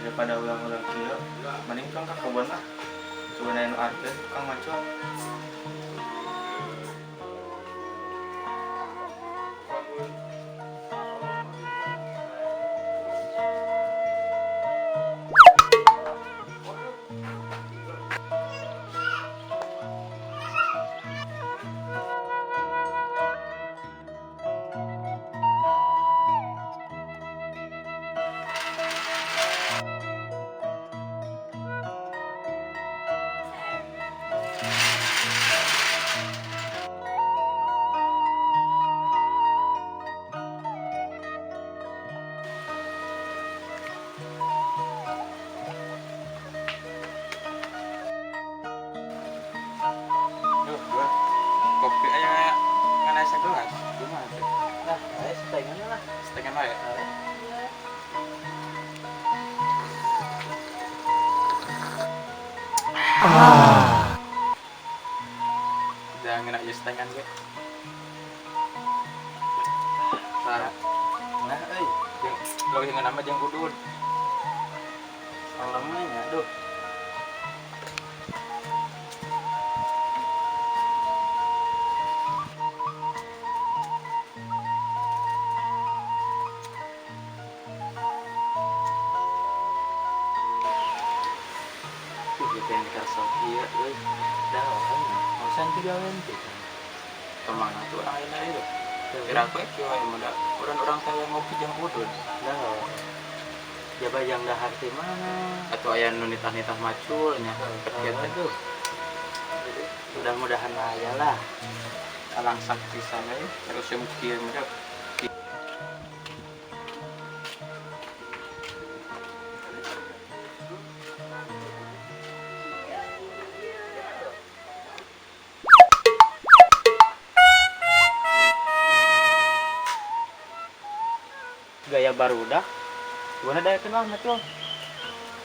daripada ulang-ulang kieu mending tong ka kebun lah coba anu arkeun Kang Macul. Duh, gua kopi aja ngan asa gelas. Gimana tuh? Nah, ayo setengan lah. Setengah wae. Jangan aja setengah ge. Nah, Nah, euy, lo yang nama jeung udud. salamnya aduh. Tuh yang kasar kieu euy. Dah orang mosan 3 teh. Kemana tuh orang lain itu? Kira aku kieu aya muda. Orang-orang kaya ngopi jeung udud. Dah. Jaba yang dahar teh mana? Atau aya nu nitah-nitah macul nya kerja teh. Aduh. Mudah-mudahan aya lah. Alang sakti sana ya. Terus yang kieu mah Gaya barudak. Gimana daya kenal Macul?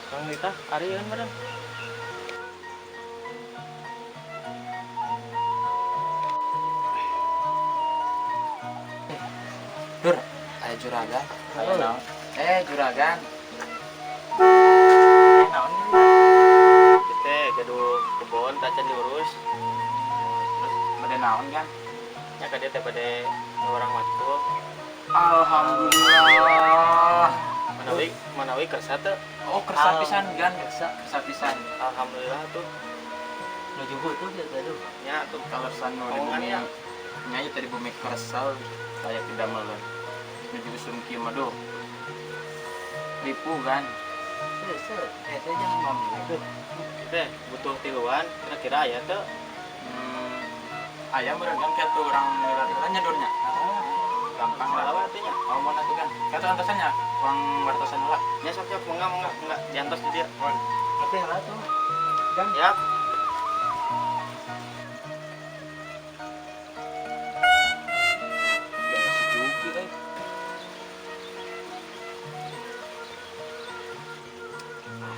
Kang Nita, Aryan mana? Dur, aya juragan. Ayo naon? Juragan. Naon ini? Kita gaduh kebon tacan diurus. Terus pada naon kan? Nya ka dia teh bade orang Macul. Alhamdulillah. Manawi kersa teh. Oh, kersa pisan gan, kersa pisan. Alhamdulillah tuh. Nu juhud tuh dia aduh. Nya tuh Kalau sanu di omongannya. bumi nyai tadi bumi kersal saya tidak melen. Menuju sumki madu. Lipu kan. Set, saya jangan ngomong itu. Teh butuh tiluan kira-kira aya teh. Ayam berenang kayak tuh orang nilai durnya. Gampang lah. Salah artinya. Oh, mau nanti kan. Kayak tuh antasannya, uang wartosan lah. Nya sok enggak diantos di dia. Oke lah tuh. Kan? Ya. Gak si Juki kan.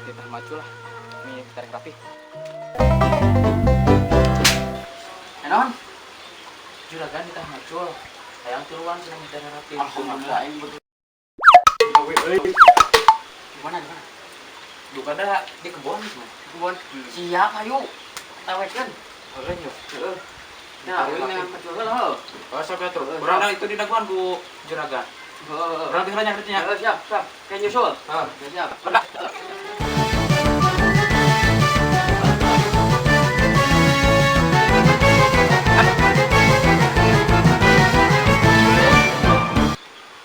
Kita maju lah. Ini kita rapi. Non, juragan kita maju. Sayang keluar sedang kita rapi. Alhamdulillah ini betul. Gimana? Bukan dah di kebun semua. Kebun. Siap, ayo. Tawetkan. Boleh yuk. Nah, ini yang kecil lah. Oh, sok tuh. Kurang itu di daguan ku juragan. Berarti hanya kerjanya. Siap. Kayak nyusul. Siap. Ledak.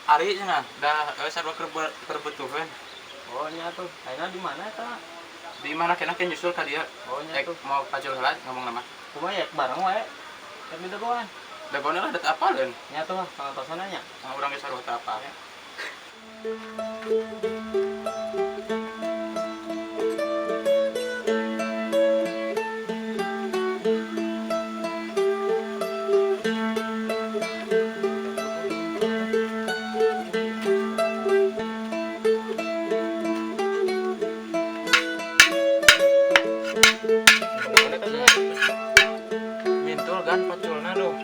Ari cenah, dah sarua kerbetuhan. Oh nya tuh. Ayeuna di mana eta? Di mana kena nyusul ka dieu? Oh nya tuh. Mau pacul heula ngomong nama. Kumaha ya bareng wae. Kan minta goan. Dagona lah dat apaleun. Nya tuh pangantosan nya. Urang ge sarua teu apal. Mintul kan paculna duh.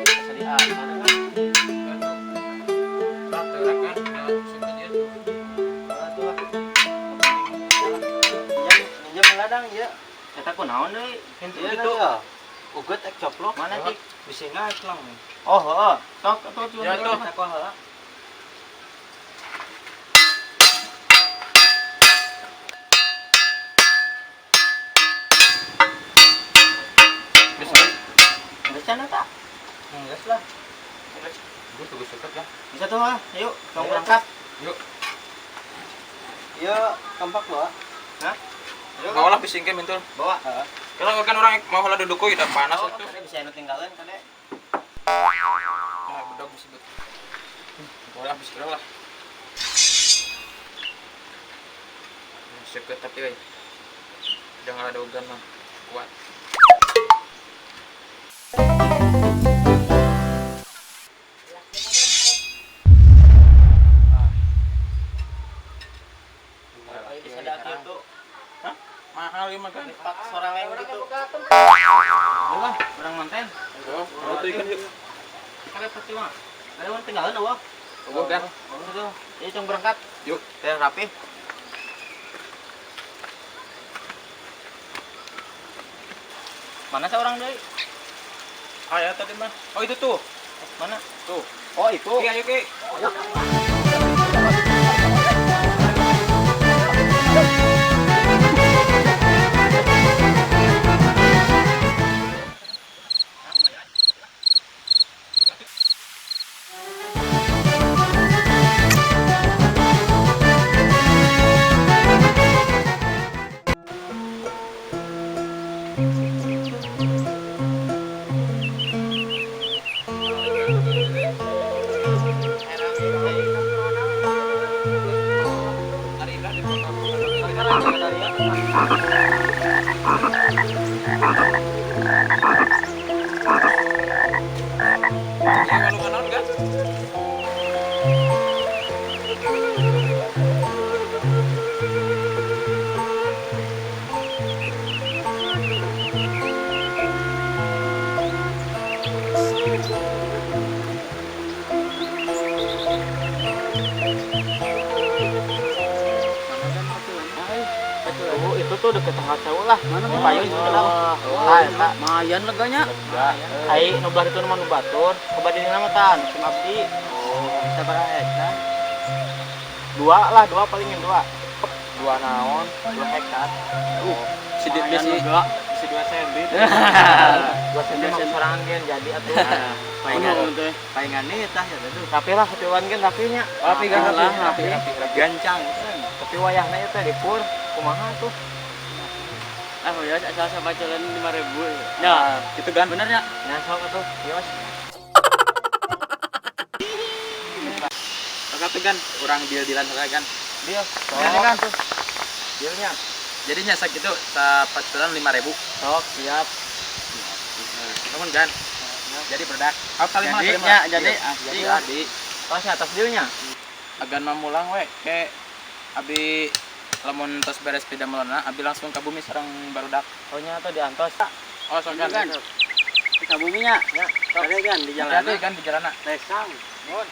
Kesediaan mana kan? Rata kan, situ kunaon deui? Hintu Iya kitu. ya. Uget ek coplok. Mana Dik? Bisinga lang. Oh, heeh. Sok atuh tuh. Ya, tuh. Aku heula. Bisa. Geus cenah tak? Geus lah. Gue tuh seket ya. Bisa tuh ah. Yuk, mau Ayo. berangkat. Yuk. Iya, kampak bawa. Hah? Yuk. Bawalah bising ke mintul. Bawa. Kalau kan orang mau heula duduk kok udah panas Oh, itu. kade bisa anu tinggalan kade. Nah, budak bisa bet. Bawalah bising lah. Seket tapi euy. Jangan ada ugan mah. Kuat. Ayo bisa dak kitu. Hah? Mahal ieu mah kan. Pak sorangan gitu. Wah, urang manten. Oh, itu ikan yuk. Kade pasti mah. Ada mun tinggalan eueuh. Oh, kan. Oh, itu. Ieu cung berangkat. Yuk. Teh rapi. Mana seorang deui? Ah ya tadi mah. Oh itu tuh. Mana? Tuh. Oh, itu. Oke, ayo Ki. Oh, itu tuh deket tanggal sewu lah. Mana Di mah? payung itu lah. Oh, Ah, eta. lumayan leganya. Ai nu belah itu mah nu batur. Kebadina nama tan, si Abdi. Oh, sabaraha hektar? Dua palingin dua. Dua naon, 2 hektar. Si Dit Lumayan si lega. si 2 cm. 2 sen sorangan gen jadi atuh. Paingan nih tah ya tuh. Tapi lah kepiwan gen rapinya. Rapi kan Lah, rapi. Gancang. Tapi wayahna itu dipur kumaha tuh. Ah, ya asal bacolan 5.000. Ya, Gitu kan. bener ya? Nya sok atuh. Yos. Kakak tuh kan orang deal-dealan heula kan. Dia. Iya, kan? tuh. Dealnya. Jadinya sak gitu sa patulan 5.000. Sok siap. Namun kan. Jadi produk. Apa kali mah Jadi, kali ya, mah? jadi, Jadi ah, adi. Pas atas dealnya. Agan mamulang we ke abi lamun tos beres pida melona abi langsung ke bumi sareng barudak. Oh nya tuh diantos. Oh sok kan. kan. Kita buminya. Ya, tadi kan di jalan. Hati-hati kan di jalan. Lesang. Nuhun.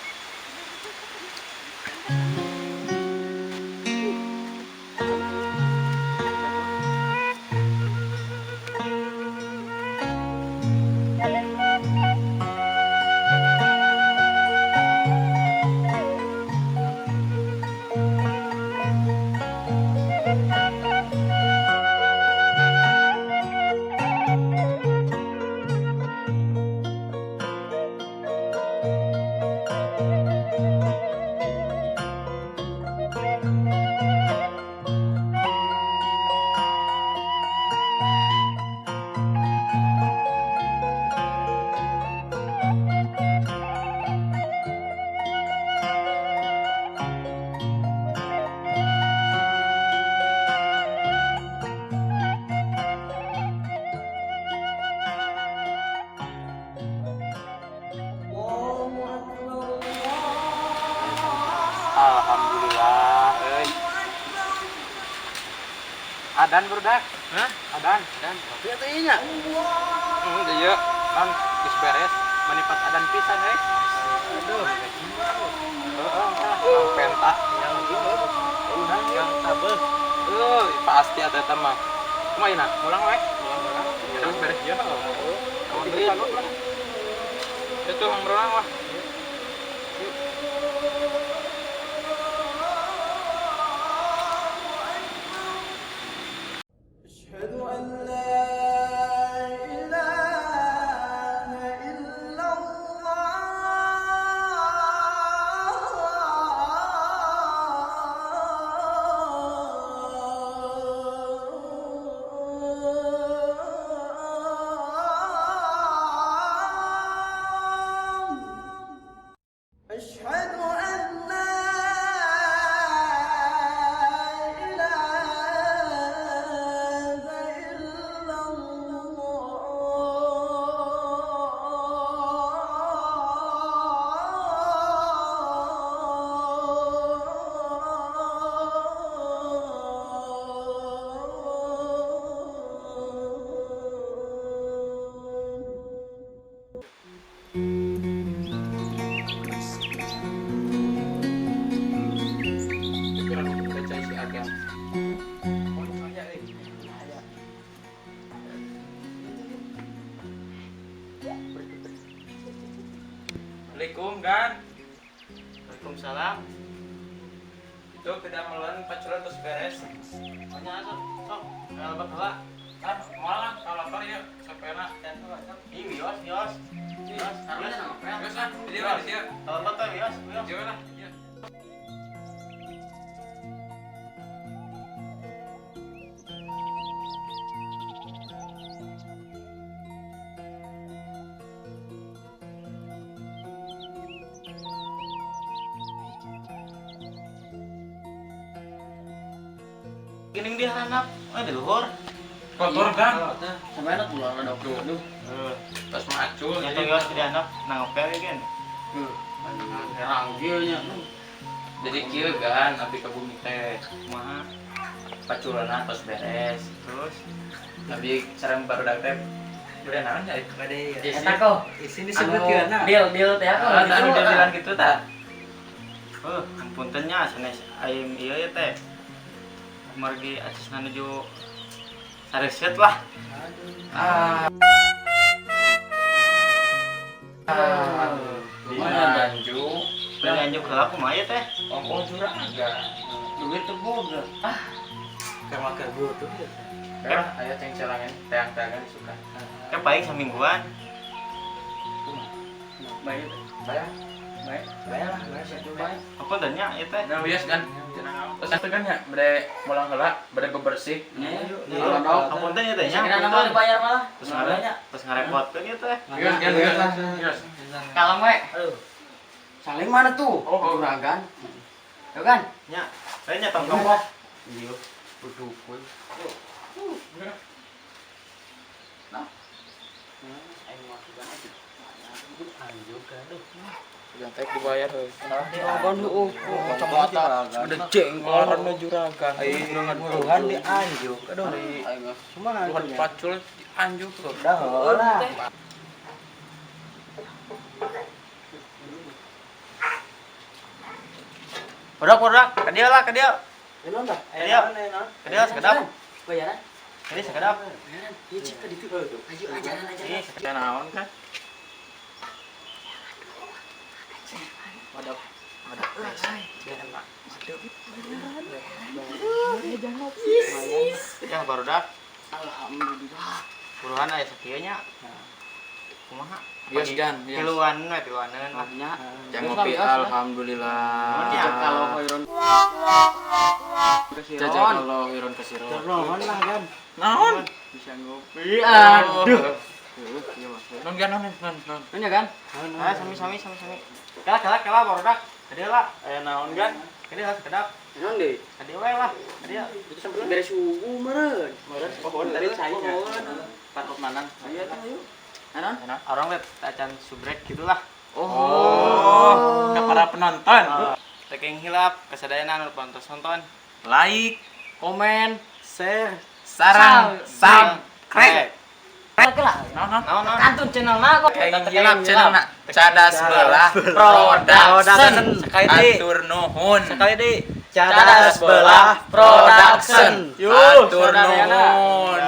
Alhamdulillah, Adan barudak. Hah? Adan. Dan tapi atuh ieu nya. Iya, kan geus beres. Manipat adan pisan heuh. Aduh. Heeh, penta. Yang tabel. Pasti ada mah. Kumaha nak? Mulang we. Ya terus beres dia. Kawan beli kalau lah. Itu yang berenang wah. أشهد أن لا إله إلا الله أشهد أن لا إله إلا الله Pikiran aku baca isi agam. Assalamualaikum Gan. Waalaikumsalam. Itu tidak melan pacuran terus beres. Banyak sok. Kalau bakal Kan malah kalau apa ya sepena dan ini bios. Bios, Terus kan dia. Kalau bakal bios. Jangan lah. Iya. Gini dia anak, di luhur. Kotor kan? Sampai enak pulang ada dulu. Terus macul. Nyata bios di anak nangopel kan. Herang dia nya. Jadi kieu kan abdi ka bumi teh. Kumaha? Paculana tos beres. Terus Abdi sareng barudak teh. Udah naon ya? Eta kok. Isin Deal teh aku. Anu dia bilang gitu tah. Puntennya sanes ayeum ieu ya teh. Margi asisna nuju sareset lah. Di Nganjuk. Beli anjuk heula kumaha ya teh? Ongkos jurang enggak. Duit tuh boga. Sama kerbu tuh. Kan aya cengcelangan teang-teangan suka. Kan paling samingguan. Baik. Bayar. Bayar lah, sih baik. Apa tanya ya teh? Nah, bias kan. Terus itu kan ya, bade mulang heula, bade bebersih. Apa tanya teh nya? Kira nama dibayar malah. Terus ngarepotkeun ya teh. Bias. Kalem we. Saling mana tuh? Oh, juragan. Yo kan? Nya, tanya tong tong. Iya. Duduk we. Jantek dibayar heuh. Juragan lu. Udah jengkolan na juragan. Tuhan di Anjuk. Aduh. Kumaha Tuhan pacul anjuk tuh. Dah heula. Udah, ke dia lah, ke dia. Enon dah. Ayo. Ke dia sekedap. Bayaran? Ke dia sekedap. Bayaran. Ieu cik ka ditu. Aju ajaran. Ih, sekian naon kan? Waduh. Ya baru dak. Alhamdulillah. Buruhan aya sakieu nya. Kumaha? Bias gan. Tiluan we, tiluaneun lah. Nya. Jangan ngopi alhamdulillah. Ya, Kalau koiron Jajan Allah iron kesiro. Ternohon lah kan. Naon? bisa ngopi. Aduh. Non gan non. Nya kan? Ah, sami. Kala baru dak. Ke dia lah. Aya naon gan? Ke dia lah sekedap. Emang deh. Ke dia we lah. Ke dia. Itu sampai beres subuh meureun. Pohon tadi saya. Patok manan. Ayo tuh ayo. Anon? Orang lihat tacan subrek gitulah. Oh, ke para penonton. Teking hilap, kesadayan anu nonton. Like, Komen, Share. sarang, subscribe. Naon. Kantun channel na kok. Kayak hilap channel nak cadas belah production. Sekali deui. Atur nuhun. Sekali deui. Cadas Belah Production. Yuh, Atur saudara. nuhun.